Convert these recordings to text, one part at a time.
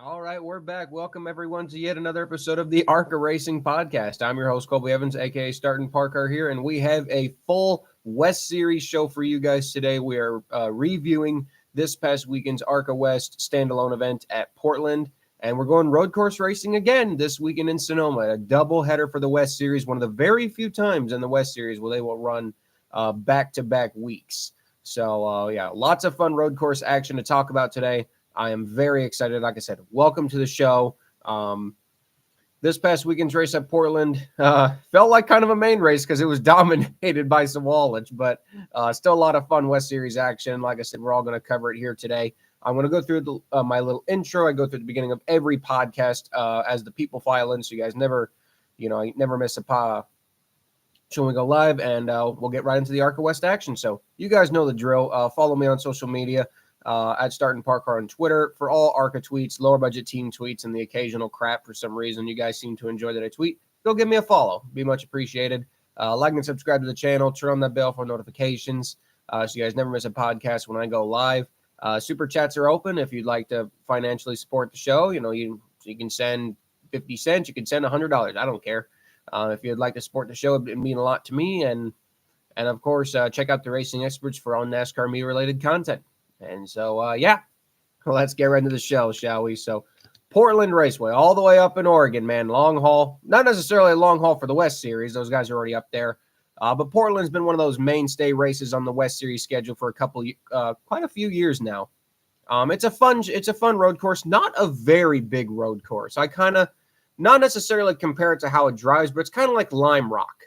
All right, we're back. Welcome everyone to yet another episode of the ARCA Racing Podcast. I'm your host, Colby Evans, aka Starting Parker here, and we have a full West Series show for you guys today. We are reviewing this past weekend's ARCA West standalone event at Portland, and we're going road course racing again this weekend in Sonoma. A double header for the West Series, one of the very few times in the West Series where they will run back-to-back weeks. So, yeah, lots of fun road course action to talk about today. I am very excited. Like I said, welcome to the show. This past weekend's race at Portland felt like kind of a main race because it was dominated by Sawalich, but still a lot of fun West Series action. Like I said, we're all going to cover it here today. I'm going to go through my little intro. I go through the beginning of every podcast as the people file in, so you guys never miss a show when we go live, and we'll get right into the ARCA West action. So you guys know the drill. Follow me on social media. At Starting Parker on Twitter for all ARCA tweets, lower budget team tweets, and the occasional crap for some reason you guys seem to enjoy that I tweet. Go give me a follow. Be much appreciated. Like and subscribe to the channel. Turn on that bell for notifications so you guys never miss a podcast when I go live. Super chats are open if you'd like to financially support the show. You can send 50 cents. You can send $100. I don't care. If you'd like to support the show, it'd mean a lot to me. And of course, check out the Racing Experts for all NASCAR me-related content. And so, yeah, let's get right into the show, shall we? So, Portland Raceway, all the way up in Oregon, man. Long haul. Not necessarily a long haul for the West Series. Those guys are already up there. But Portland's been one of those mainstay races on the West Series schedule for quite a few years now. It's a fun road course. Not a very big road course. I kind of not necessarily compare it to how it drives, but it's kind of like Lime Rock.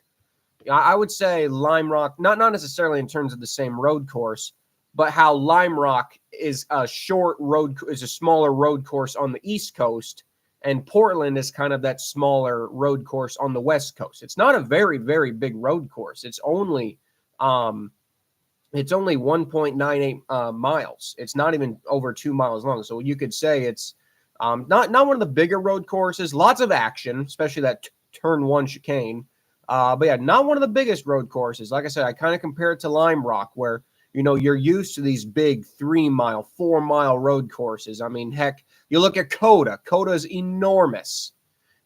I would say Lime Rock, not necessarily in terms of the same road course, but how Lime Rock is a smaller road course on the East Coast, and Portland is kind of that smaller road course on the West Coast. It's not a very, very big road course. It's only 1.98 miles. It's not even over 2 miles long. So you could say it's not one of the bigger road courses. Lots of action, especially that turn one chicane. But yeah, not one of the biggest road courses. Like I said, I kind of compare it to Lime Rock, where you're used to these big 3-mile, 4-mile road courses. I mean, heck, you look at Coda. Coda is enormous.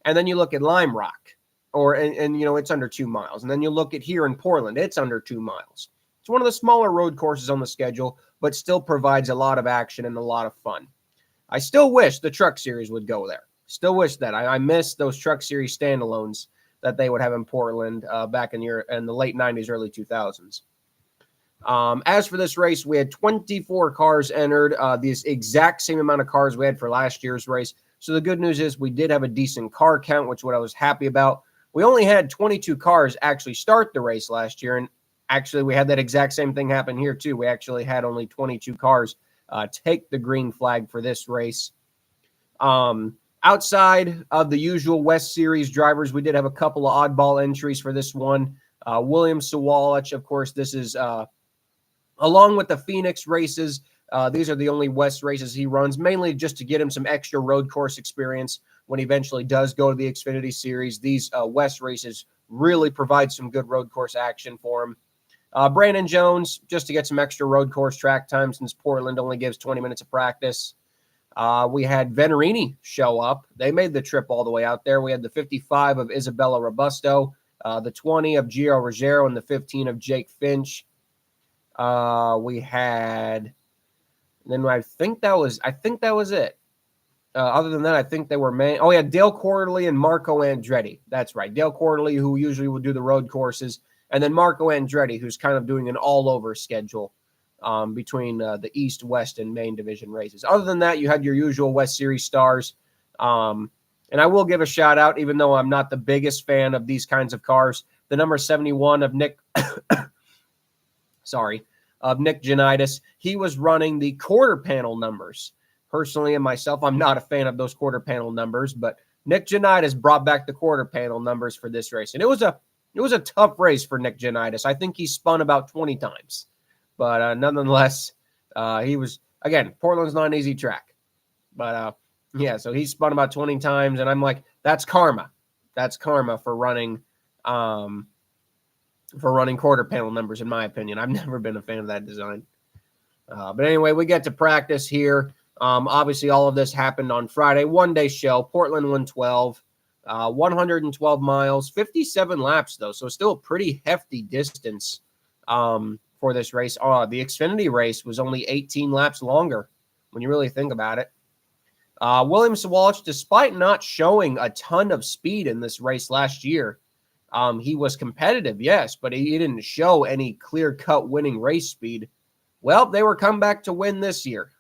And then you look at Lime Rock, and it's under 2 miles. And then you look at here in Portland, it's under 2 miles. It's one of the smaller road courses on the schedule, but still provides a lot of action and a lot of fun. I still wish the Truck Series would go there. Still wish that. I miss those Truck Series standalones that they would have in Portland back in the late 90s, early 2000s. As for this race, we had 24 cars entered, this exact same amount of cars we had for last year's race. So the good news is we did have a decent car count, which is what I was happy about. We only had 22 cars actually start the race last year, and actually we had that exact same thing happen here too. We actually had only 22 cars take the green flag for this race. Outside of the usual West Series drivers, we did have a couple of oddball entries for this one. William Sawalich, of course, this is along with the Phoenix races. These are the only West races he runs, mainly just to get him some extra road course experience when he eventually does go to the Xfinity Series. These West races really provide some good road course action for him. Brandon Jones, just to get some extra road course track time since Portland only gives 20 minutes of practice. We had Venerini show up. They made the trip all the way out there. We had the 55 of Isabella Robusto, the 20 of Gio Ruggiero, and the 15 of Jake Finch. We had, then I think that was it. Other than that, I think they were Dale Quarterly and Marco Andretti. That's right. Dale Quarterly, who usually would do the road courses, and then Marco Andretti, who's kind of doing an all-over schedule between the East, West, and Main Division races. Other than that, you had your usual West Series stars. And I will give a shout-out, even though I'm not the biggest fan of these kinds of cars, the number 71 of Nick Janitis. He was running the quarter panel numbers. Personally, and myself, I'm not a fan of those quarter panel numbers, but Nick Janitis brought back the quarter panel numbers for this race. And it was a tough race for Nick Janitis. I think he spun about 20 times. But nonetheless, he was, again, Portland's not an easy track. But, yeah, so he spun about 20 times, and I'm like, that's karma. That's karma for running quarter panel numbers, in my opinion. I've never been a fan of that design. But anyway, we get to practice here. Obviously, all of this happened on Friday, one-day show. Portland 112, 112 miles, 57 laps, though. So still a pretty hefty distance for this race. The Xfinity race was only 18 laps longer when you really think about it. William Sawalich, despite not showing a ton of speed in this race last year, he was competitive, yes, but he didn't show any clear-cut winning race speed. Well, they were come back to win this year.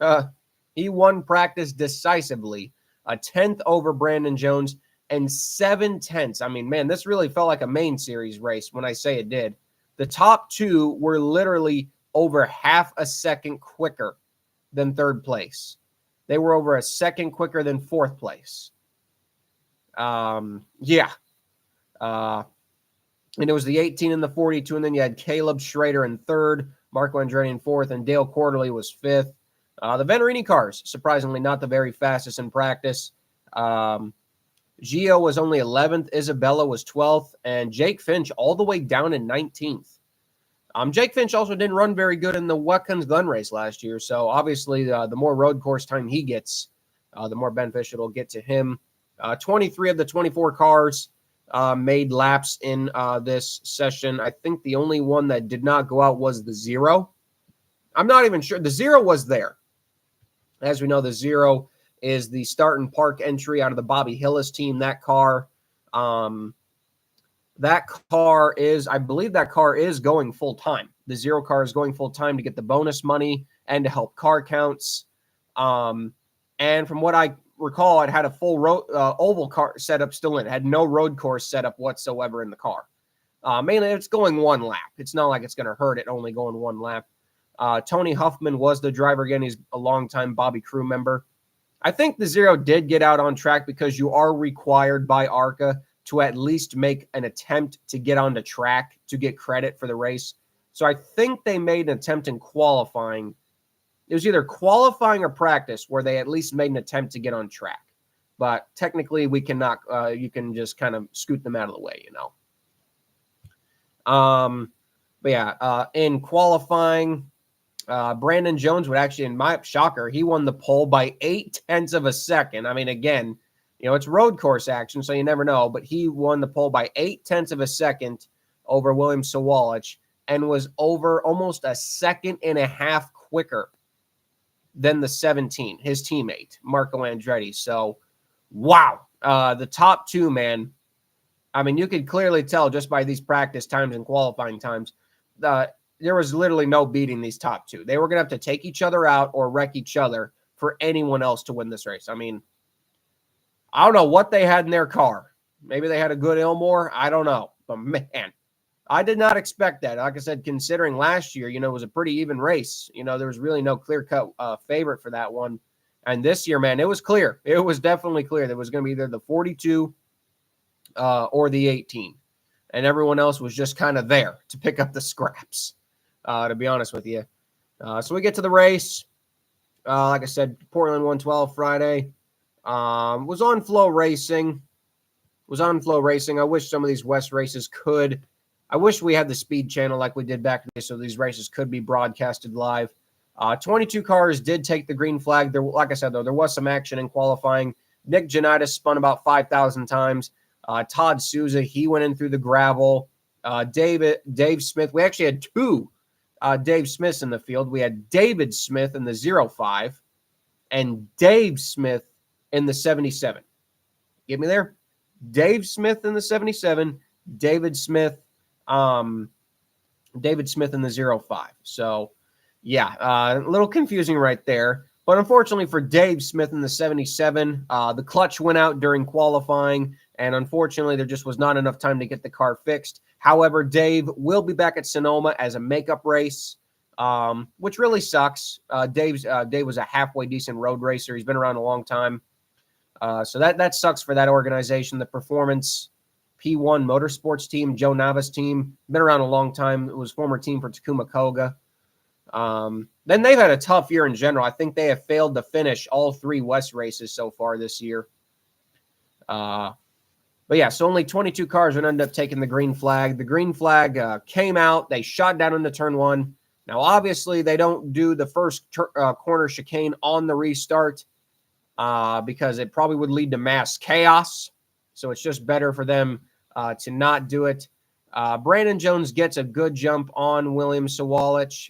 He won practice decisively, a 10th over Brandon Jones and 7/10. I mean, man, this really felt like a main series race when I say it did. The top two were literally over half a second quicker than third place. They were over a second quicker than fourth place. And it was the 18 and the 42, and then you had Caleb Schrader in third, Marco Andretti in fourth, and Dale Quarterly was fifth. The Venturini cars, surprisingly, not the very fastest in practice. Gio was only 11th, Isabella was 12th, and Jake Finch all the way down in 19th. Jake Finch also didn't run very good in the Watkins Glen race last year, so obviously the more road course time he gets, the more beneficial it'll get to him. 23 of the 24 cars made laps in this session. I think the only one that did not go out was the Zero. I'm not even sure. The Zero was there. As we know, the Zero is the start and park entry out of the Bobby Hillis team. That car is, I believe that car is going full time. The Zero car is going full time to get the bonus money and to help car counts. And from what I recall, it had a full oval car setup still in it. It had no road course setup whatsoever in the car. Mainly, it's going one lap. It's not like it's going to hurt it only going one lap. Tony Huffman was the driver again. He's a longtime Bobby crew member. I think the Zero did get out on track because you are required by ARCA to at least make an attempt to get onto track to get credit for the race. So I think they made an attempt in qualifying. It was either qualifying or practice where they at least made an attempt to get on track. But technically, we cannot. You can just kind of scoot them out of the way, you know. In qualifying, Brandon Jones would actually, in my shocker, he won the pole by 0.8 of a second. I mean, again, you know, it's road course action, so you never know. But he won the pole by 0.8 of a second over William Sawalich and was over almost a second and a half quicker than the 17, his teammate, Marco Andretti. So, wow. The top two, man. I mean, you could clearly tell just by these practice times and qualifying times, there was literally no beating these top two. They were going to have to take each other out or wreck each other for anyone else to win this race. I mean, I don't know what they had in their car. Maybe they had a good Ilmore. I don't know. But, man, I did not expect that. Like I said, considering last year, you know, it was a pretty even race. You know, there was really no clear-cut favorite for that one. And this year, man, it was clear. It was definitely clear. There was going to be either the 42 or the 18. And everyone else was just kind of there to pick up the scraps, to be honest with you. So we get to the race. Like I said, Portland 112 Friday. Was on Flow Racing. I wish some of these West races could. I wish we had the speed channel like we did back in the day so these races could be broadcasted live. 22 cars did take the green flag. There, like I said, though, there was some action in qualifying. Nick Janitis spun about 5,000 times. Todd Souza, he went in through the gravel. Dave Smith. We actually had two Dave Smiths in the field. We had David Smith in the 05 and Dave Smith in the 77. Get me there? Dave Smith in the 77, David Smith in the 05. So, yeah, a little confusing right there. But unfortunately for Dave Smith in the 77, the clutch went out during qualifying, and unfortunately there just was not enough time to get the car fixed. However, Dave will be back at Sonoma as a makeup race, which really sucks. Dave was a halfway decent road racer. He's been around a long time. So that sucks for that organization. The Performance P1 Motorsports team, Joe Nava's team, been around a long time. It was former team for Takuma Koga. Then they've had a tough year in general. I think they have failed to finish all three West races so far this year. But yeah, so only 22 cars would end up taking the green flag. The green flag came out. They shot down into turn one. Now, obviously, they don't do the first corner chicane on the restart because it probably would lead to mass chaos. So it's just better for them to not do it. Brandon Jones gets a good jump on William Sawalich.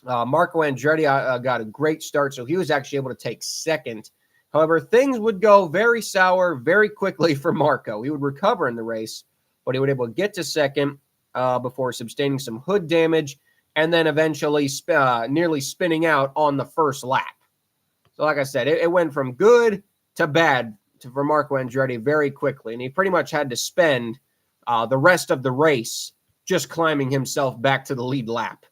Marco Andretti got a great start, so he was actually able to take second. However, things would go very sour very quickly for Marco. He would recover in the race, but he would be able to get to second before sustaining some hood damage and then eventually nearly spinning out on the first lap. So like I said, it went from good to bad for Marco Andretti very quickly, and he pretty much had to spend the rest of the race just climbing himself back to the lead lap.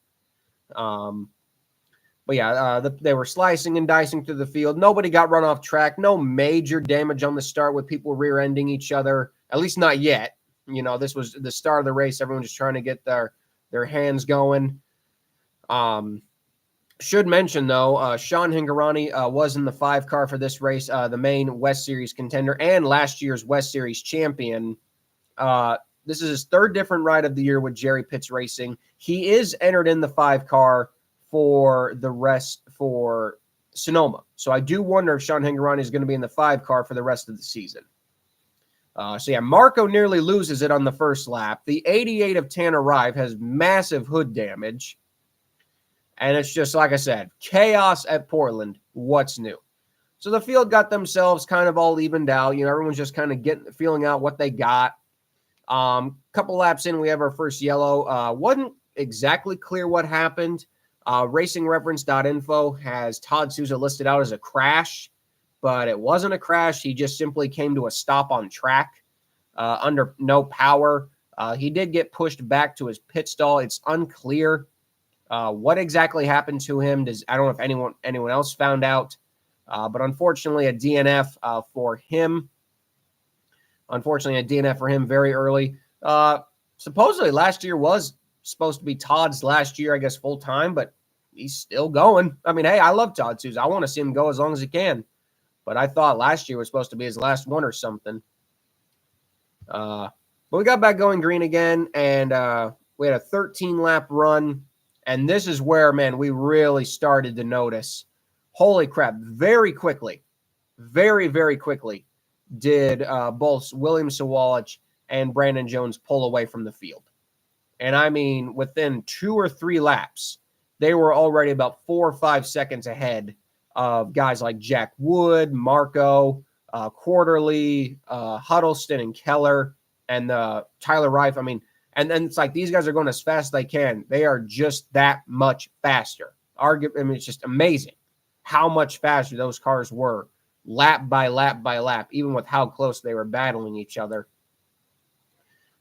But yeah, they were slicing and dicing through the field. Nobody got run off track. No major damage on the start with people rear-ending each other, at least not yet. You know, this was the start of the race. Everyone just trying to get their hands going. Should mention, though, Sean Hingorani was in the 5 car for this race, the main West Series contender and last year's West Series champion. This is his 3rd different ride of the year with Jerry Pitts Racing. He is entered in the 5 car for the rest for Sonoma. So I do wonder if Sean Hingorani is going to be in the 5 car for the rest of the season. So yeah, Marco nearly loses it on the first lap. The 88 of Tanner Reif has massive hood damage. And it's just, like I said, chaos at Portland. What's new? So the field got themselves kind of all evened out. You know, everyone's just kind of feeling out what they got. Couple laps in, we have our first yellow. Wasn't exactly clear what happened. RacingReference.info has Todd Souza listed out as a crash, but it wasn't a crash. He just simply came to a stop on track under no power. He did get pushed back to his pit stall. It's unclear what exactly happened to him. I don't know if anyone else found out, but unfortunately a DNF for him. Unfortunately, a DNF for him very early. Supposedly last year was supposed to be Todd's last year, I guess, full time, but he's still going. I mean, hey, I love Todd Souza. I want to see him go as long as he can. But I thought last year was supposed to be his last one or something. But we got back going green again, and we had a 13-lap run. And this is where, man, we really started to notice, holy crap, very quickly, very, very quickly did both William Sawalich and Brandon Jones pull away from the field. And I mean, within 2 or 3 laps, they were already about 4 or 5 seconds ahead of guys like Jack Wood, Marco, Quarterly, Huddleston, and Keller, and Tyler Reif. I mean, and then it's like these guys are going as fast as they can. They are just that much faster. I mean, it's just amazing how much faster those cars were, lap by lap by lap, even with how close they were battling each other.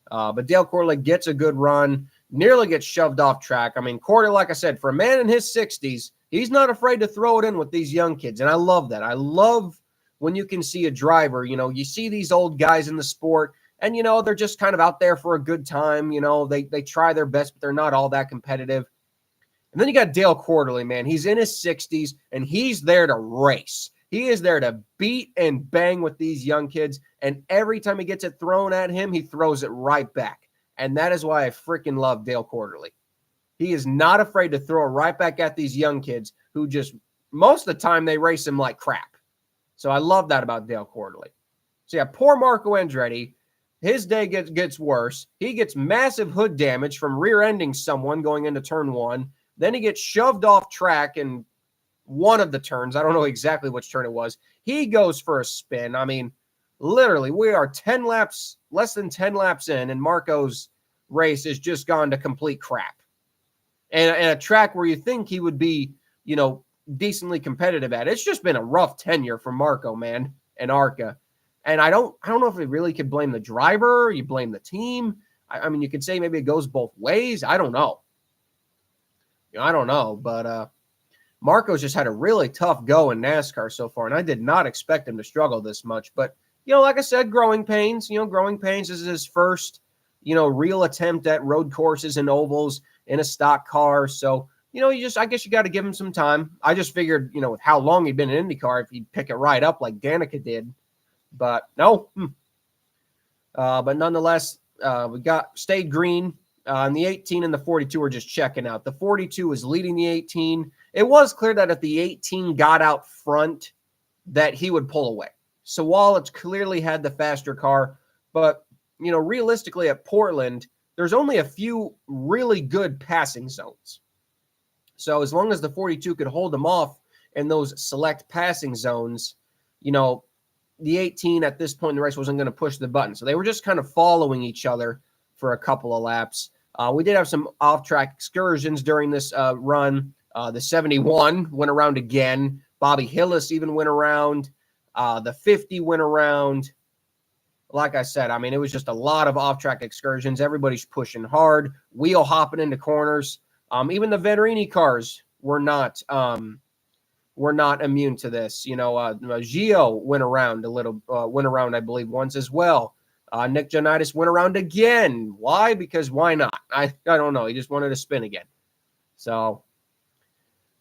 But Dale Corley gets a good run, nearly gets shoved off track. I mean, Corley, like I said, for a man in his 60s, he's not afraid to throw it in with these young kids. And I love that. I love when you can see a driver, you know, you see these old guys in the sport, and, you know, they're just kind of out there for a good time. You know, they try their best, but they're not all that competitive. And then you got Dale Quarterly, man. He's in his 60s, and he's there to race. He is there to beat and bang with these young kids, and every time he gets it thrown at him, he throws it right back. And that is why I freaking love Dale Quarterly. He is not afraid to throw it right back at these young kids who just, most of the time, they race him like crap. So I love that about Dale Quarterly. So yeah, poor Marco Andretti. His day gets worse. He gets massive hood damage from rear-ending someone going into turn 1. Then he gets shoved off track in one of the turns. I don't know exactly which turn it was. He goes for a spin. I mean, literally, we are less than 10 laps in, and Marco's race has just gone to complete crap. And a track where you think he would be, you know, decently competitive at. It's just been a rough tenure for Marco, man, and ARCA. And I don't know if we really could blame the driver, you blame the team. I mean, you could say maybe it goes both ways. I don't know. You know, I don't know, but Marco's just had a really tough go in NASCAR so far, and I did not expect him to struggle this much. But, you know, like I said, growing pains. You know, growing pains. This is his first, you know, real attempt at road courses and ovals in a stock car. So, you know, I guess you got to give him some time. I just figured, you know, with how long he'd been in IndyCar, if he'd pick it right up like Danica did. But no. But nonetheless, we stayed green. And the 18 and the 42 were just checking out. The 42 was leading the 18. It was clear that if the 18 got out front, that he would pull away. Sawalich clearly had the faster car, but, realistically at Portland, there's only a few really good passing zones. So as long as the 42 could hold them off in those select passing zones, the 18 at this point in the race wasn't going to push the button. So they were just kind of following each other for a couple of laps. We did have some off-track excursions during this run. The 71 went around again. Bobby Hillis even went around. The 50 went around. Like I said, it was just a lot of off-track excursions. Everybody's pushing hard, wheel hopping into corners. Even the Venturini cars were not immune to this. Gio went around, I believe, once as well. Nick Jonitis went around again. Why? Because why not? I don't know. He just wanted to spin again. So,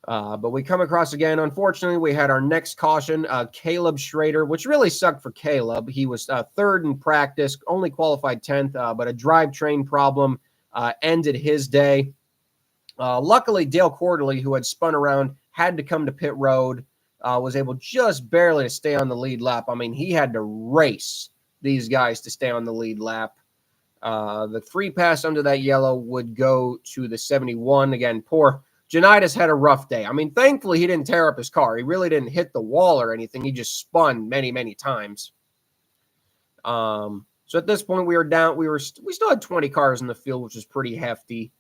but we come across again. Unfortunately, we had our next caution, Caleb Schrader, which really sucked for Caleb. He was third in practice, only qualified 10th, but a drivetrain problem ended his day. Luckily, Dale Quarterly, who had spun around, had to come to pit road, was able just barely to stay on the lead lap. He had to race these guys to stay on the lead lap. The free pass under that yellow would go to the 71. Again, poor Jonitis had a rough day. Thankfully, he didn't tear up his car. He really didn't hit the wall or anything. He just spun many, many times. So at this point, we were down. We still had 20 cars in the field, which was pretty hefty.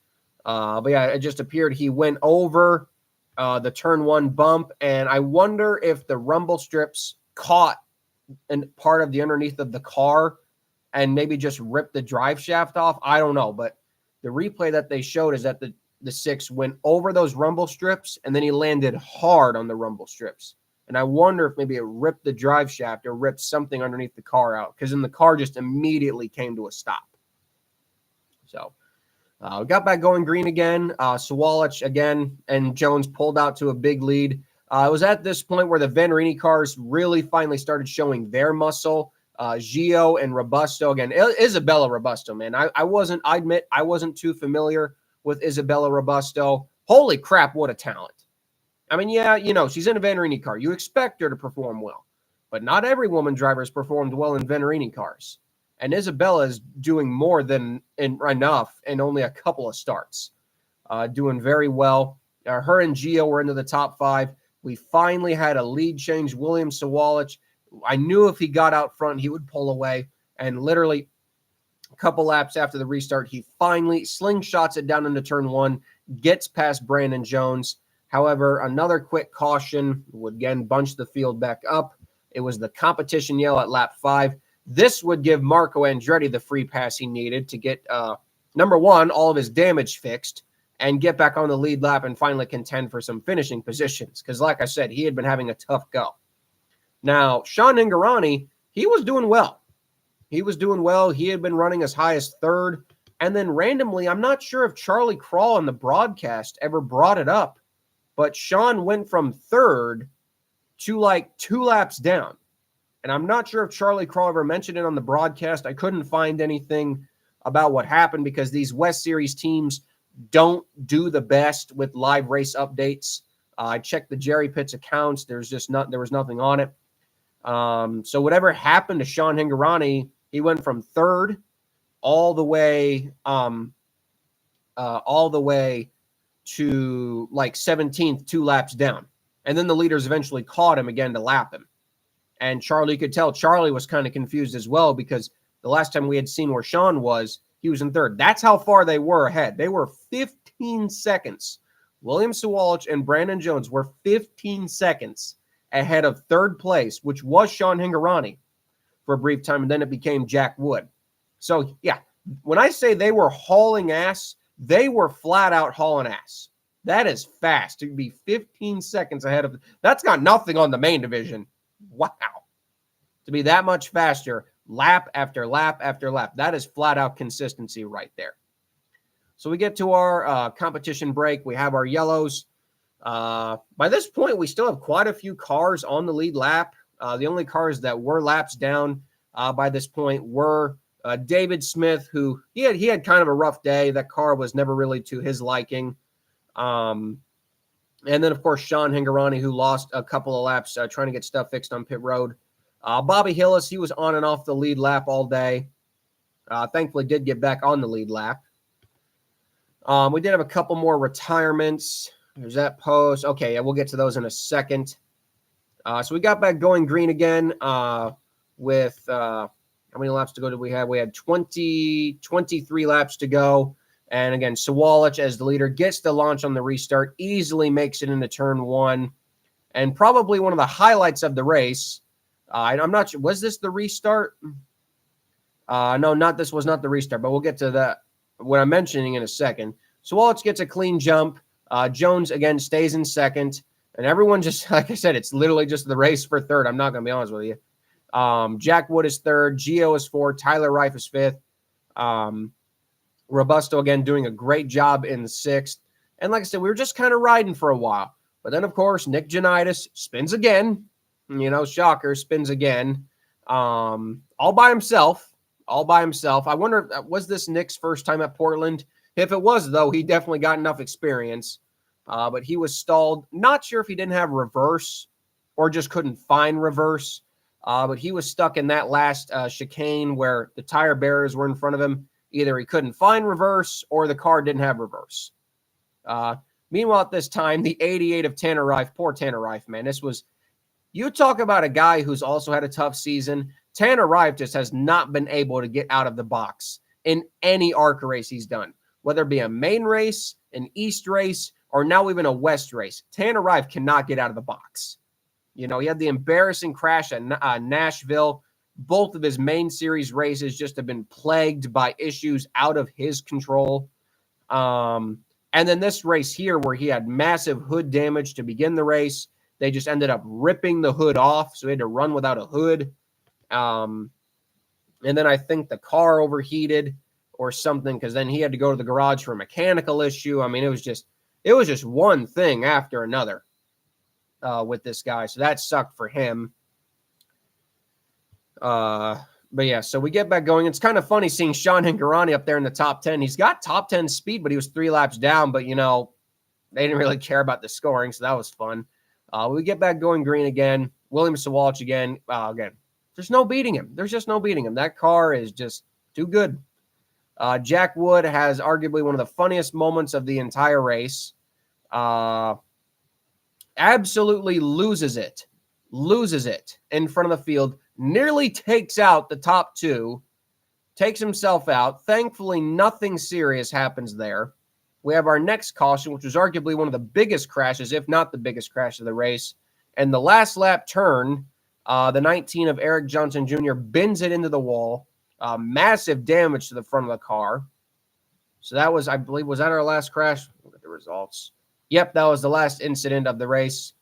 But yeah, it just appeared he went over the turn one bump, and I wonder if the rumble strips caught part of the underneath of the car and maybe just ripped the drive shaft off. I don't know, but the replay that they showed is that the 6 went over those rumble strips, and then he landed hard on the rumble strips. And I wonder if maybe it ripped the drive shaft or ripped something underneath the car out, because then the car just immediately came to a stop. So we got back going green again. Sawalich again and Jones pulled out to a big lead. It was at this point where the Venturini cars really finally started showing their muscle. Gio and Robusto again. Isabella Robusto, man. I admit I wasn't too familiar with Isabella Robusto. Holy crap, what a talent. Yeah, she's in a Venturini car. You expect her to perform well, but not every woman driver has performed well in Venturini cars. And Isabella is doing more than enough in only a couple of starts. Doing very well. Her and Gio were into the top 5. We finally had a lead change. William Sawalich, I knew if he got out front, he would pull away. And literally a couple laps after the restart, he finally slingshots it down into turn 1, gets past Brandon Jones. However, another quick caution would again bunch the field back up. It was the competition yell at lap 5. This would give Marco Andretti the free pass he needed to get, number one, all of his damage fixed and get back on the lead lap and finally contend for some finishing positions. Because like I said, he had been having a tough go. Now, Sean Ingarani, he was doing well. He had been running as high as 3rd. And then randomly, I'm not sure if Charlie Crawl on the broadcast ever brought it up, but Sean went from 3rd to like 2 laps down. And I'm not sure if Charlie Crawl ever mentioned it on the broadcast. I couldn't find anything about what happened because these West Series teams don't do the best with live race updates. I checked the Jerry Pitts accounts. There was nothing on it. So whatever happened to Sean Hingorani, he went from 3rd all the way to like 17th, 2 laps down. And then the leaders eventually caught him again to lap him. And Charlie could tell Charlie was kind of confused as well because the last time we had seen where Sean was, he was in 3rd. That's how far they were ahead. They were 15 seconds. William Sawalich and Brandon Jones were 15 seconds ahead of 3rd place, which was Sean Hingorani for a brief time, and then it became Jack Wood. So, yeah, when I say they were hauling ass, they were flat out hauling ass. That is fast. To be 15 seconds ahead of – that's got nothing on the main division. Wow. To be that much faster, lap after lap after lap. That is flat out consistency right there. So we get to our competition break. We have our yellows. By this point, we still have quite a few cars on the lead lap. The only cars that were laps down by this point were David Smith, who he had kind of a rough day. That car was never really to his liking. And then, of course, Sean Hingorani, who lost a couple of laps trying to get stuff fixed on pit road. Bobby Hillis, he was on and off the lead lap all day. Thankfully, did get back on the lead lap. We did have a couple more retirements. There's that post. Okay, yeah, we'll get to those in a second. So we got back going green again with how many laps to go did we have? We had 23 laps to go. And again, Sawalich as the leader gets the launch on the restart, easily makes it into turn one. And probably one of the highlights of the race. I'm not sure. Was this the restart? No, this was not the restart, but we'll get to that, what I'm mentioning in a second. Sawalich gets a clean jump. Jones, again, stays in second. And everyone just, like I said, it's literally just the race for third. I'm not going to be honest with you. Jack Wood is third. Gio is fourth. Tyler Reif is fifth. Robusto, again, doing a great job in the sixth. And like I said, we were just kind of riding for a while. But then, of course, Nick Janitis spins again. Shocker, spins again. All by himself. I wonder, was this Nick's first time at Portland? If it was, though, he definitely got enough experience. But he was stalled. Not sure if he didn't have reverse or just couldn't find reverse. But he was stuck in that last chicane where the tire barriers were in front of him. Either he couldn't find reverse or the car didn't have reverse. Meanwhile, at this time, the 88 of Tanner Reif, poor Tanner Reif, man. You talk about a guy who's also had a tough season. Tanner Reif just has not been able to get out of the box in any ARCA race he's done, whether it be a main race, an East race, or now even a West race. Tanner Reif cannot get out of the box. He had the embarrassing crash at Nashville. Both of his main series races just have been plagued by issues out of his control. And then this race here where he had massive hood damage to begin the race. They just ended up ripping the hood off, so he had to run without a hood. And then I think the car overheated or something because then he had to go to the garage for a mechanical issue. I mean, it was just one thing after another with this guy. So that sucked for him. But yeah, so we get back going. It's kind of funny seeing Sean Hingorani up there in the top 10. He's got top 10 speed, but he was 3 laps down. But, they didn't really care about the scoring, so that was fun. We get back going green again. William Sawalich again. There's no beating him. There's just no beating him. That car is just too good. Jack Wood has arguably one of the funniest moments of the entire race. Absolutely loses it in front of the field. Nearly takes out the top two. Takes himself out. Thankfully, nothing serious happens there. We have our next caution, which was arguably one of the biggest crashes, if not the biggest crash of the race. And the last lap turn, the 19 of Eric Johnson Jr. bends it into the wall. Massive damage to the front of the car. So that was, I believe, was that our last crash? Look at the results. Yep, that was the last incident of the race.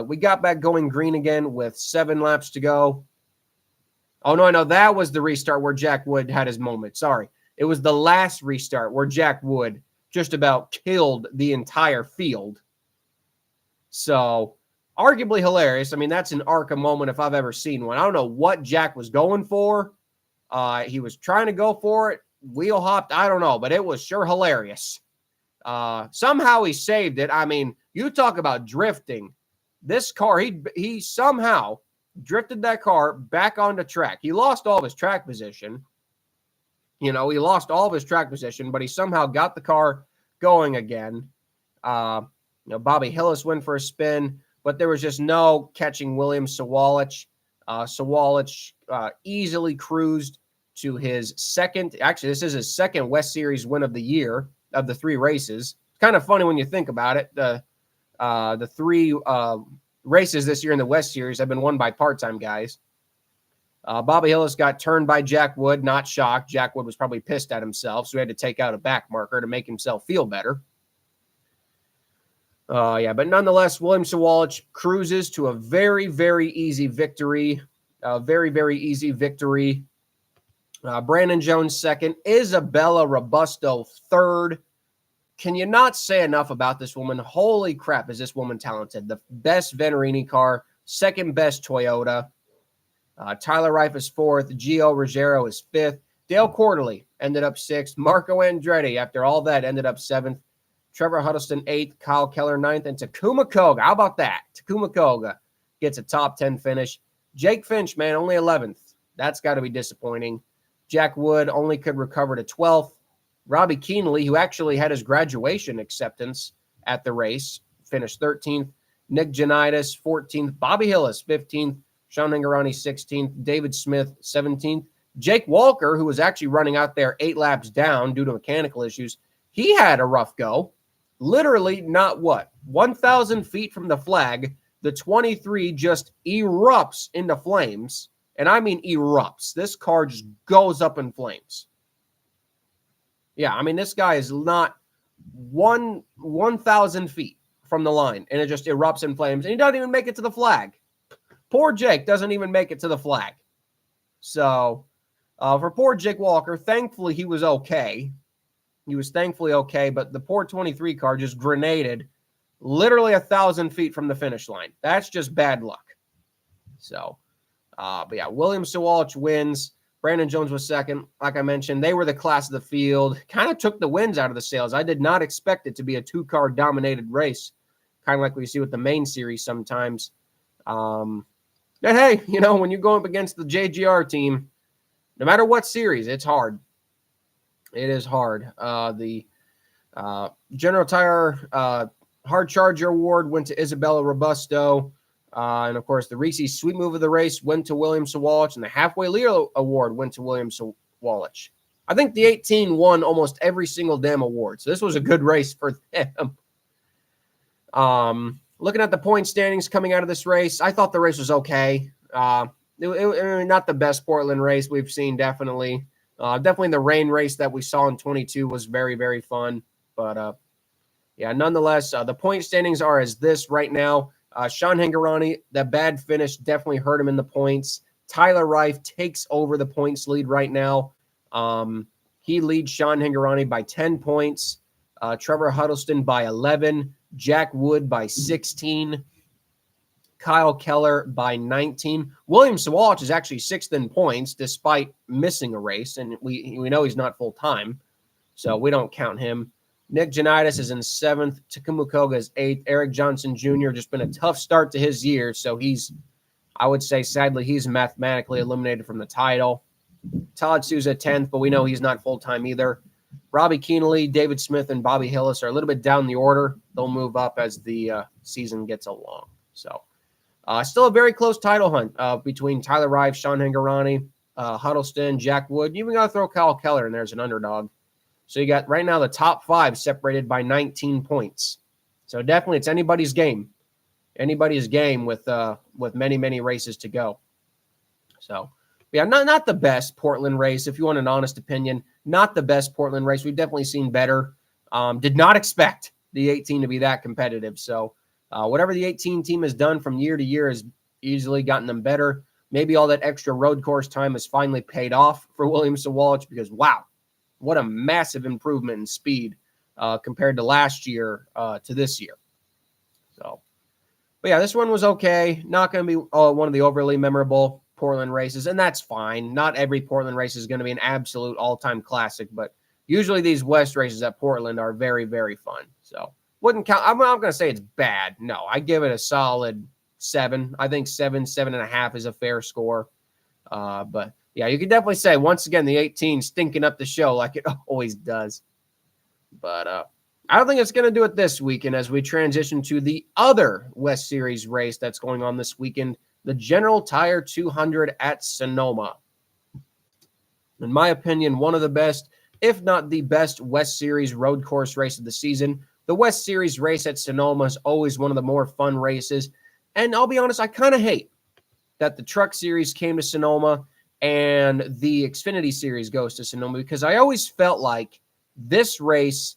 We got back going green again with 7 laps to go. Oh, no, I know that was the restart where Jack Wood had his moment. Sorry. It was the last restart where Jack Wood just about killed the entire field. So, arguably hilarious. I mean, that's an ARCA moment if I've ever seen one. I don't know what Jack was going for. He was trying to go for it. Wheel hopped. I don't know, but it was sure hilarious. Somehow he saved it. I mean, you talk about drifting. This car, he somehow drifted that car back onto track. He lost all of his track position. But he somehow got the car going again. Bobby Hillis went for a spin, but there was just no catching William Sawalich. Sawalich easily cruised to his second. Actually, this is his second West Series win of the year of the 3 races. It's kind of funny when you think about it. The 3 races this year in the West Series have been won by part-time guys. Bobby Hillis got turned by Jack Wood, not shocked. Jack Wood was probably pissed at himself, so he had to take out a back marker to make himself feel better. But nonetheless, William Sawalich cruises to a very, very easy victory. Brandon Jones second. Isabella Robusto third. Can you not say enough about this woman? Holy crap, is this woman talented. The best Venerini car, second best Toyota. Tyler Reif is 4th. Gio Ruggiero is 5th. Dale Quarterly ended up 6th. Marco Andretti, after all that, ended up 7th. Trevor Huddleston 8th. Kyle Keller 9th. And Takuma Koga, how about that? Takuma Koga gets a top 10 finish. Jake Finch, man, only 11th. That's got to be disappointing. Jack Wood only could recover to 12th. Robbie Keenley, who actually had his graduation acceptance at the race, finished 13th. Nick Janitis, 14th. Bobby Hillis, 15th. Sean Ingarani, 16th. David Smith, 17th. Jake Walker, who was actually running out there 8 laps down due to mechanical issues, he had a rough go. Literally not 1,000 feet from the flag, the 23 just erupts into flames. And I mean erupts. This car just goes up in flames. Yeah, I mean, this guy is not 1,000 feet from the line, and it just erupts in flames, and he doesn't even make it to the flag. Poor Jake doesn't even make it to the flag. So, for poor Jake Walker, thankfully he was okay. He was thankfully okay, but the poor 23 car just grenaded literally 1,000 feet from the finish line. That's just bad luck. So, but yeah, William Sawalich wins. Brandon Jones was 2nd. Like I mentioned, they were the class of the field. Kind of took the wins out of the sails. I did not expect it to be a 2-car dominated race, kind of like we see with the main series sometimes. But hey, you know, when you go up against the JGR team, no matter what series, it's hard. It is hard. The General Tire Hard Charger Award went to Isabella Robusto. And, of course, the Reese's Sweet Move of the race went to William Sawalich, and the Halfway Leader Award went to William Sawalich. I think the 18 won almost every single damn award, so this was a good race for them. Looking at the point standings coming out of this race, I thought the race was okay. Not the best Portland race we've seen, definitely. Definitely the rain race that we saw in 22 was very, very fun. But, yeah, nonetheless, the point standings are as this right now. Sean Hingarani, that bad finish definitely hurt him in the points. Tyler Reif takes over the points lead right now. He leads Sean Hingarani by 10 points. Trevor Huddleston by 11. Jack Wood by 16. Kyle Keller by 19. William Sawalich is actually 6th in points despite missing a race, and we know he's not full-time, so we don't count him. Nick Janitis is in 7th. Takuma Koga is 8th. Eric Johnson Jr. just been a tough start to his year, so I would say, sadly, he's mathematically eliminated from the title. Todd Souza 10th, but we know he's not full-time either. Robbie Keenley, David Smith, and Bobby Hillis are a little bit down the order. They'll move up as the season gets along. So, still a very close title hunt between Tyler Reif, Sean Hingarani, Huddleston, Jack Wood. You even got to throw Kyle Keller in there as an underdog. So you got right now the top 5 separated by 19 points. So definitely it's anybody's game. Anybody's game with many, many races to go. So, yeah, not the best Portland race. If you want an honest opinion, not the best Portland race. We've definitely seen better. Did not expect the 18 to be that competitive. So whatever the 18 team has done from year to year has easily gotten them better. Maybe all that extra road course time has finally paid off for William Sawalich because, wow, what a massive improvement in speed compared to last year to this year. So, but yeah, this one was okay. Not going to be one of the overly memorable Portland races, and that's fine. Not every Portland race is going to be an absolute all-time classic, but usually these West races at Portland are very, very fun. So, wouldn't count. I'm not going to say it's bad. No, I give it a solid 7. I think 7.5 is a fair score. But yeah, you could definitely say, once again, the 18 stinking up the show like it always does. But I don't think it's going to do it this weekend as we transition to the other West Series race that's going on this weekend, the General Tire 200 at Sonoma. In my opinion, one of the best, if not the best, West Series road course race of the season. The West Series race at Sonoma is always one of the more fun races. And I'll be honest, I kind of hate that the Truck Series came to Sonoma and the Xfinity Series goes to Sonoma because I always felt like this race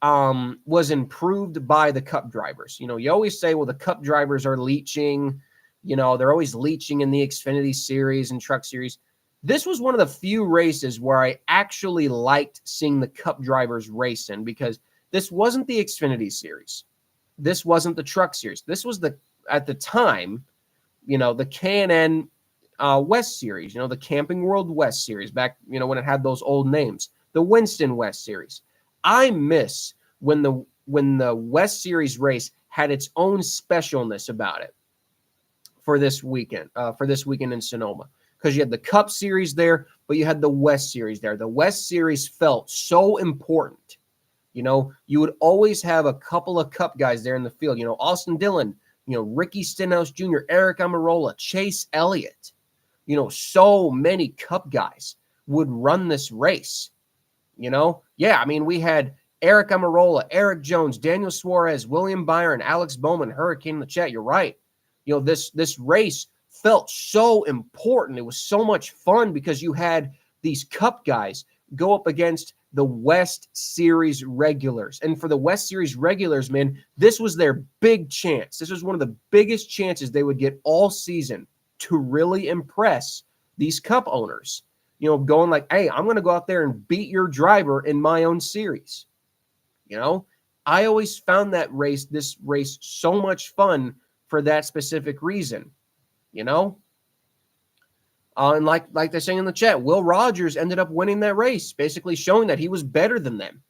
was improved by the Cup drivers. You know, you always say, well, the Cup drivers are leeching. You know, they're always leeching in the Xfinity Series and Truck Series. This was one of the few races where I actually liked seeing the Cup drivers racing because this wasn't the Xfinity Series. This wasn't the Truck Series. This was at the time, you know, the K&N West Series, the Camping World West Series back, when it had those old names, the Winston West Series. I miss when the West Series race had its own specialness about it for this weekend in Sonoma, because you had the Cup Series there, but you had the West Series there. The West Series felt so important. You would always have a couple of Cup guys there in the field. Austin Dillon, Ricky Stenhouse Jr., Eric Amarola, Chase Elliott. So many Cup guys would run this race. Yeah, I mean, we had Eric Amarola, Eric Jones, Daniel Suarez, William Byron, Alex Bowman, Hurricane in the chat. You're right. This race felt so important. It was so much fun because you had these Cup guys go up against the West Series regulars. And for the West Series regulars, man, this was their big chance. This was one of the biggest chances they would get all season to really impress these Cup owners. Going like, hey, I'm going to go out there and beat your driver in my own series. I always found this race so much fun for that specific reason. And like they're saying in the chat, Will Rogers ended up winning that race, basically showing that he was better than them.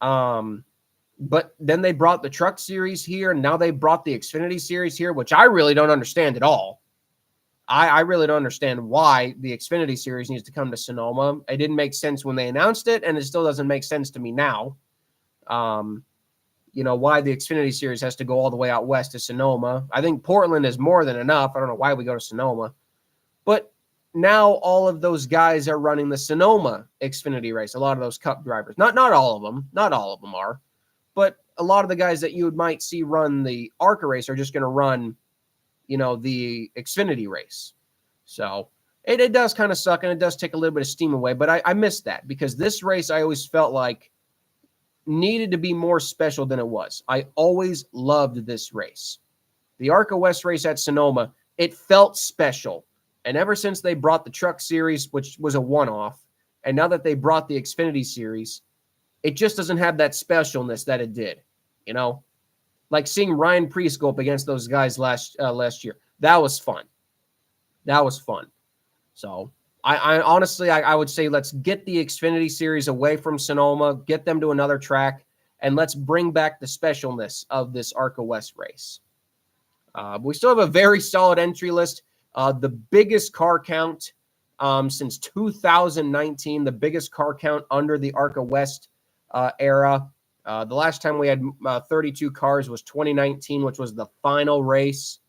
But then they brought the Truck Series here, and now they brought the Xfinity Series here, which I really don't understand at all. I really don't understand why the Xfinity Series needs to come to Sonoma. It didn't make sense when they announced it, and it still doesn't make sense to me now. Why the Xfinity Series has to go all the way out west to Sonoma. I think Portland is more than enough. I don't know why we go to Sonoma. But now all of those guys are running the Sonoma Xfinity race, a lot of those Cup drivers. Not all of them. Not all of them are. But a lot of the guys that you might see run the ARCA race are just going to run, the Xfinity race. So it does kind of suck, and it does take a little bit of steam away. But I miss that, because this race I always felt like needed to be more special than it was. I always loved this race. The ARCA West race at Sonoma, it felt special. And ever since they brought the Truck Series, which was a one-off, and now that they brought the Xfinity Series, it just doesn't have that specialness that it did. Like seeing Ryan Preece go up against those guys last year. That was fun. So I honestly, I would say let's get the Xfinity Series away from Sonoma, get them to another track, and let's bring back the specialness of this ARCA West race. We still have a very solid entry list. The biggest car count since 2019, the biggest car count under the ARCA West era. The last time we had 32 cars was 2019, which was the final race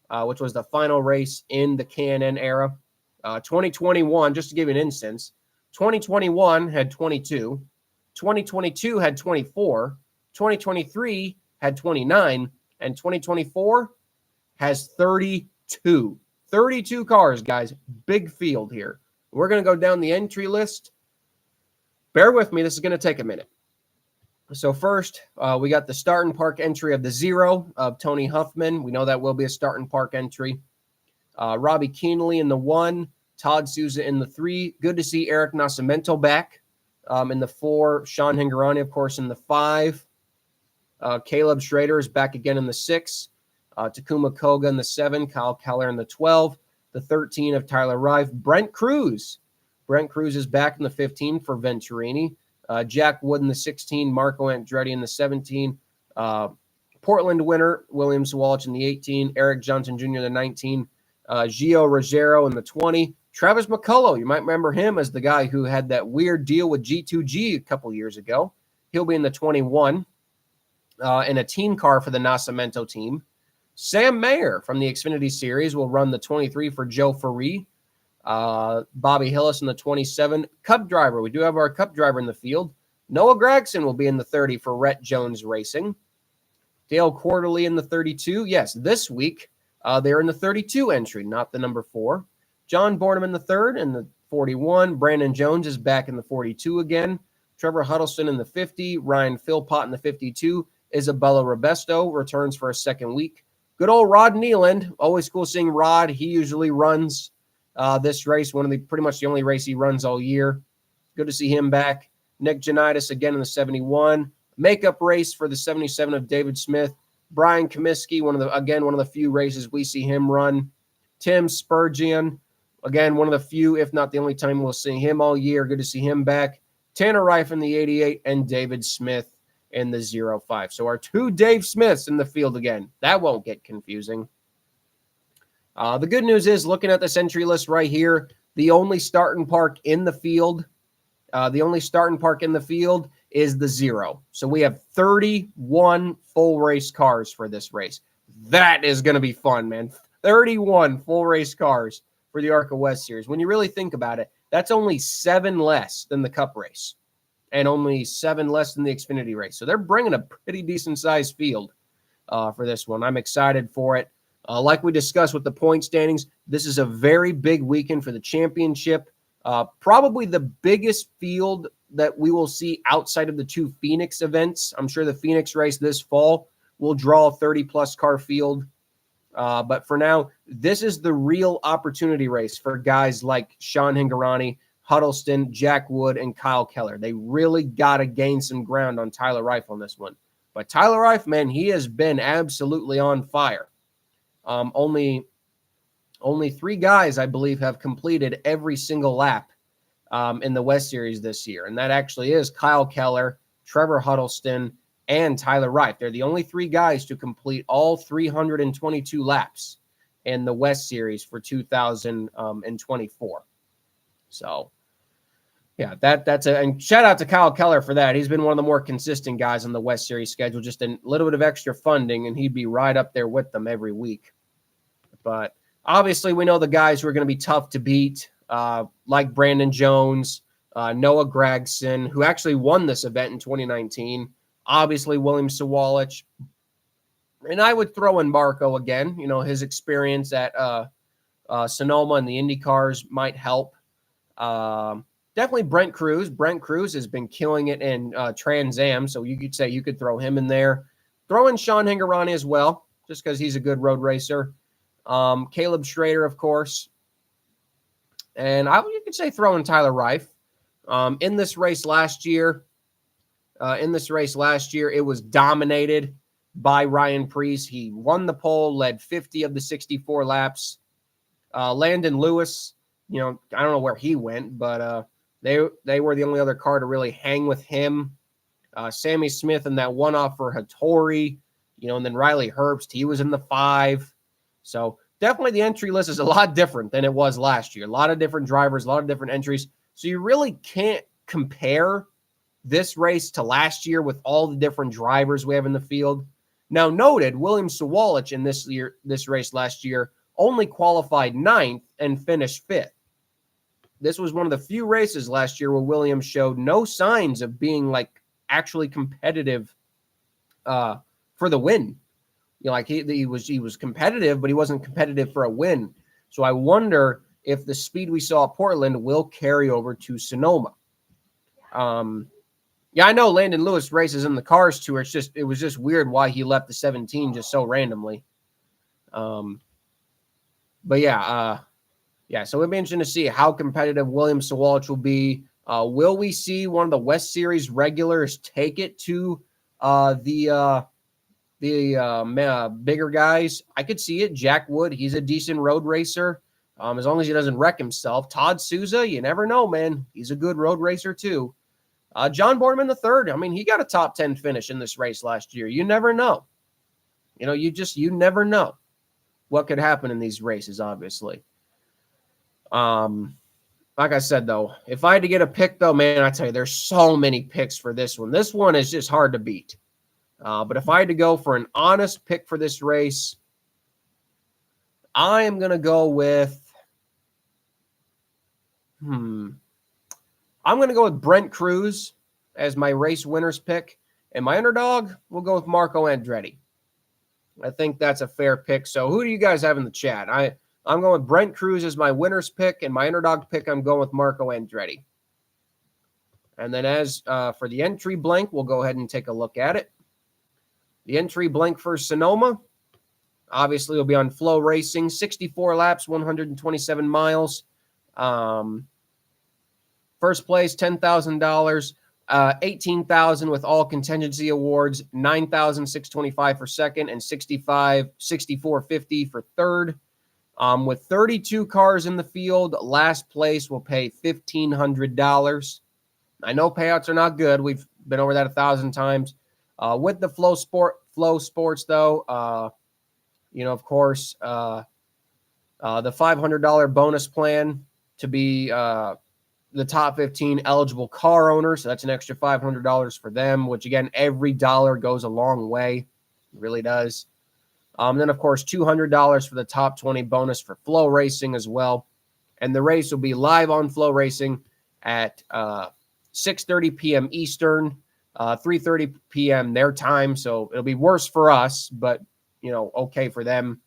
in the K&N era. 2021, just to give you an instance, 2021 had 22, 2022 had 24, 2023 had 29, and 2024 has 32. 32 cars, guys. Big field here. We're going to go down the entry list. Bear with me. This is going to take a minute. So first, we got the start and park entry of the 0 of Tony Huffman. We know that will be a start and park entry. Robbie Keenely in the 1, Todd Souza in the 3. Good to see Eric Nascimento back in the 4. Sean Hingorani, of course, in the 5. Caleb Schrader is back again in the 6. Takuma Koga in the 7. Kyle Keller in the 12. The 13 of Tyler Reif. Brent Cruz. Brent Cruz is back in the 15 for Venturini. Jack Wood in the 16. Marco Andretti in the 17. Portland winner, William Sawalich in the 18. Eric Johnson Jr. in the 19. Gio Rogero in the 20. Travis McCullough, you might remember him as the guy who had that weird deal with G2G a couple years ago. He'll be in the 21. In a team car for the Nascimento team. Sam Mayer from the Xfinity Series will run the 23 for Joe Ferree. Bobby Hillis in the 27. Cup driver. We do have our Cup driver in the field. Noah Gragson will be in the 30 for Rhett Jones Racing. Dale Quarterly in the 32. Yes, this week they're in the 32 entry, not the number 4. John Bornham in the 3rd and the 41. Brandon Jones is back in the 42 again. Trevor Huddleston in the 50. Ryan Philpott in the 52. Isabella Robusto returns for a second week. Good old Rod Nealand. Always cool seeing Rod. He usually runs this race, pretty much the only race he runs all year. Good to see him back. Nick Janitis again in the 71. Makeup race for the 77 of David Smith. Brian Comiskey, one of the few races we see him run. Tim Spurgeon, again, one of the few, if not the only time we'll see him all year. Good to see him back. Tanner Reif in the 88 and David Smith in the 05. So our 2 Dave Smiths in the field again. That won't get confusing. The good news is, looking at this entry list right here, the only starting park in the field is the 0. So we have 31 full race cars for this race. That is going to be fun, man. 31 full race cars for the ARCA West Series. When you really think about it, that's only 7 less than the Cup race and only 7 less than the Xfinity race. So they're bringing a pretty decent-sized field for this one. I'm excited for it. Like we discussed with the point standings, this is a very big weekend for the championship. Probably the biggest field that we will see outside of the 2 Phoenix events. I'm sure the Phoenix race this fall will draw a 30-plus car field. But for now, this is the real opportunity race for guys like Sean Hingorani, Huddleston, Jack Wood, and Kyle Keller. They really got to gain some ground on Tyler Reif on this one. But Tyler Reif, man, he has been absolutely on fire. Only 3 guys, I believe, have completed every single lap in the West Series this year. And that actually is Kyle Keller, Trevor Huddleston, and Tyler Reif. They're the only 3 guys to complete all 322 laps in the West Series for 2024. So, yeah, and shout out to Kyle Keller for that. He's been one of the more consistent guys on the West Series schedule, just a little bit of extra funding, and he'd be right up there with them every week. But obviously, we know the guys who are going to be tough to beat, like Brandon Jones, Noah Gragson, who actually won this event in 2019. Obviously, William Sawalich. And I would throw in Marco again. You know, his experience at Sonoma and the Indy cars might help. Definitely Brent Cruz. Brent Cruz has been killing it in Trans Am, so you could say you could throw him in there. Throw in Sean Hingorani as well, just because he's a good road racer. Caleb Schrader, of course. And you could say throw in Tyler Reif. In this race last year, it was dominated by Ryan Preece. He won the pole, led 50 of the 64 laps. Landon Lewis, you know, I don't know where he went, but they were the only other car to really hang with him. Sammy Smith in that one-off for Hattori, you know, and then Riley Herbst, he was in the 5. So definitely the entry list is a lot different than it was last year. A lot of different drivers, a lot of different entries. So you really can't compare this race to last year with all the different drivers we have in the field. Now, noted, William Sawalich in this race last year only qualified 9th and finished 5th. This was one of the few races last year where Williams showed no signs of being like actually competitive for the win. You know, like he was competitive, but he wasn't competitive for a win. So I wonder if the speed we saw at Portland will carry over to Sonoma. Yeah, I know Landon Lewis races in the Cars Tour. It was just weird why he left the 17 just so randomly. But yeah, so it'll be interesting to see how competitive William Sawalich will be. Will we see one of the West Series regulars take it to the bigger guys? I could see it. Jack Wood, he's a decent road racer. As long as he doesn't wreck himself. Todd Souza, you never know, man. He's a good road racer too. John Borneman III, I mean, he got a top 10 finish in this race last year. You never know. You know, you never know what could happen in these races, obviously. Like I said, though, if I had to get a pick, though, man, I tell you, there's so many picks for this one. This one is just hard to beat. But if I had to go for an honest pick for this race, I am going to go with I'm going to go with Brent Cruz as my race winner's pick. And my underdog, we'll go with Marco Andretti. I think that's a fair pick. So who do you guys have in the chat? I'm going with Brent Cruz as my winner's pick. And my underdog pick, I'm going with Marco Andretti. And then as for the entry blank, we'll go ahead and take a look at it. The entry blank for Sonoma, obviously, will be on Flow Racing. 64 laps, 127 miles. First place, $10,000, $18,000 with all contingency awards, $9,625 for second, and $64.50 for third. With 32 cars in the field, last place will pay $1,500. I know payouts are not good. We've been over that 1,000 times. With the Flow Sports, though, of course, the $500 bonus plan to be the top 15 eligible car owners. So that's an extra $500 for them, which, again, every dollar goes a long way. It really does. Then, of course, $200 for the top 20 bonus for Flow Racing as well. And the race will be live on Flow Racing at 6:30 p.m. Eastern, 3:30 p.m. their time. So it'll be worse for us, but, okay for them.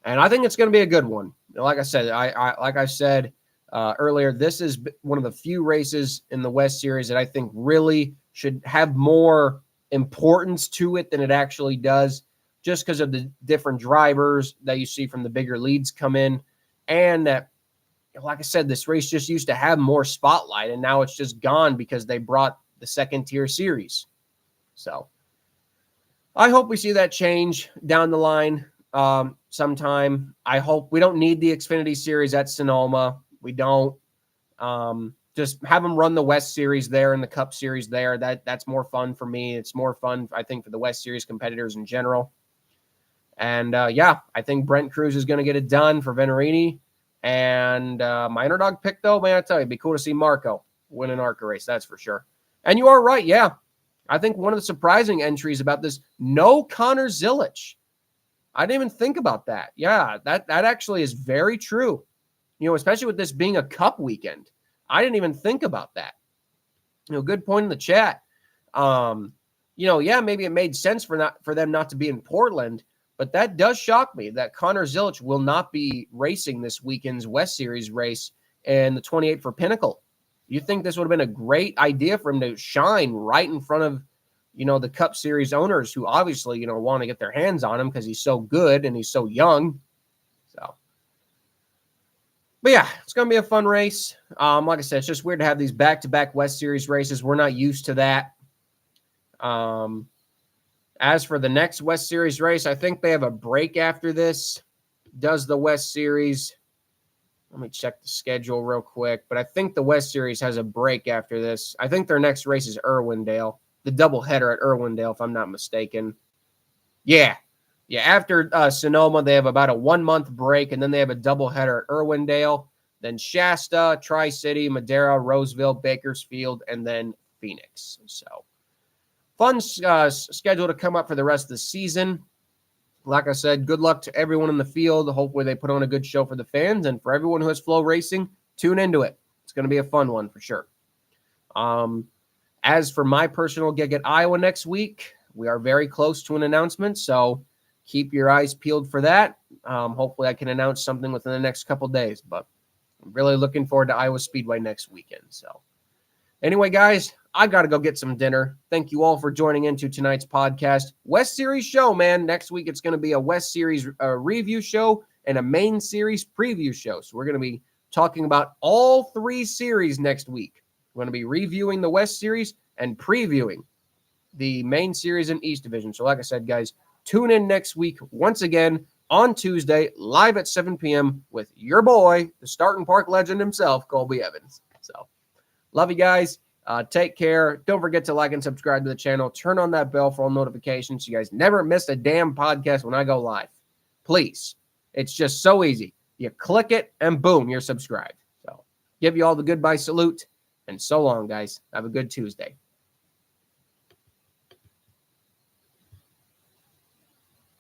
And I think it's going to be a good one. Like I said, earlier, this is one of the few races in the West Series that I think really should have more importance to it than it actually does, just because of the different drivers that you see from the bigger leads come in. And that, like I said, this race just used to have more spotlight, and now it's just gone because they brought the second-tier series. So I hope we see that change down the line sometime. I hope we don't need the Xfinity Series at Sonoma. We don't. Just have them run the West Series there and the Cup Series there. That's more fun for me. It's more fun, I think, for the West Series competitors in general. And, I think Brent Cruz is going to get it done for Venerini. And my underdog pick, though, man, I tell you, it'd be cool to see Marco win an ARCA race. That's for sure. And you are right, yeah. I think one of the surprising entries about this, no Connor Zilich. I didn't even think about that. Yeah, that actually is very true. Especially with this being a Cup weekend. I didn't even think about that. Good point in the chat. Maybe it made sense for them not to be in Portland, but that does shock me that Connor Zilich will not be racing this weekend's West Series race in the 28 for Pinnacle. You think this would have been a great idea for him to shine right in front of, the Cup Series owners who obviously, want to get their hands on him because he's so good and he's so young. So, but yeah, it's going to be a fun race. Like I said, it's just weird to have these back-to-back West Series races. We're not used to that. As for the next West Series race, I think they have a break after this. Does the West Series? Let me check the schedule real quick. But I think the West Series has a break after this. I think their next race is Irwindale, the doubleheader at Irwindale, if I'm not mistaken. Yeah. After Sonoma, they have about a 1-month break, and then they have a doubleheader at Irwindale, then Shasta, Tri-City, Madera, Roseville, Bakersfield, and then Phoenix. So fun schedule to come up for the rest of the season. Like I said, good luck to everyone in the field. Hopefully they put on a good show for the fans. And for everyone who has Flow Racing, tune into it. It's going to be a fun one for sure. As for my personal gig at Iowa next week, we are very close to an announcement. So keep your eyes peeled for that. Hopefully I can announce something within the next couple days. But I'm really looking forward to Iowa Speedway next weekend. So anyway, guys, I've got to go get some dinner. Thank you all for joining into tonight's podcast. West Series show, man. Next week, it's going to be a West Series review show and a main series preview show. So we're going to be talking about all 3 series next week. We're going to be reviewing the West Series and previewing the main series and East Division. So like I said, guys, tune in next week once again on Tuesday, live at 7 p.m. with your boy, the Starting Park legend himself, Colby Evans. So love you guys. Take care. Don't forget to like and subscribe to the channel. Turn on that bell for all notifications so you guys never miss a damn podcast when I go live. Please. It's just so easy. You click it and boom, you're subscribed. So give you all the goodbye salute. And so long, guys. Have a good Tuesday.